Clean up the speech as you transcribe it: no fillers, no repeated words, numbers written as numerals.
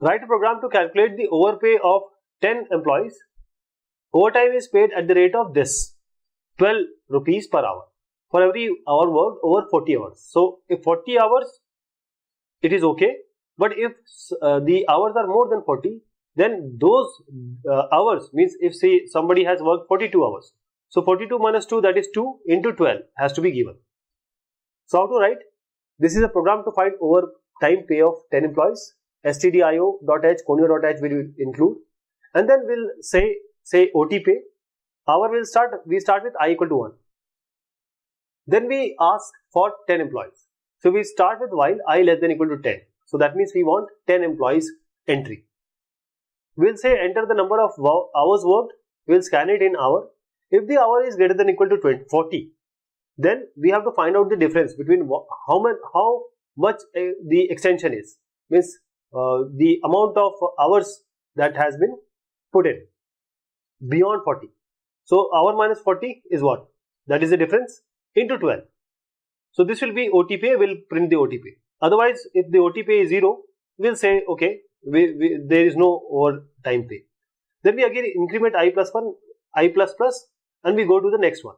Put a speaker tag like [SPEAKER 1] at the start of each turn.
[SPEAKER 1] Write a program to calculate the overpay of 10 employees. Overtime is paid at the rate of this, 12 rupees per hour for every hour worked over 40 hours. So if 40 hours, it is okay. But if the hours are more than 40, then those hours means if say somebody has worked 42 hours. So 42 minus 2, that is 2 into 12 has to be given. So how to write? This is a program to find overtime pay of 10 employees. stdio.h, conio.h will include. And then we'll say OT pay. We start with I equal to 1. Then we ask for 10 employees. So we start with while I less than equal to 10. So that means we want 10 employees entry. We'll say enter the number of hours worked. We'll scan it in hour. If the hour is greater than equal to 40, then we have to find out the difference between how much the extension is. Means the amount of hours that has been put in beyond 40. So hour minus 40 is what? That is the difference into 12. So this will be OTP. We'll print the OTP. Otherwise, if the OTP is 0, we'll say okay, there is no overtime pay. Then we again increment I plus 1, I plus plus, and we go to the next one.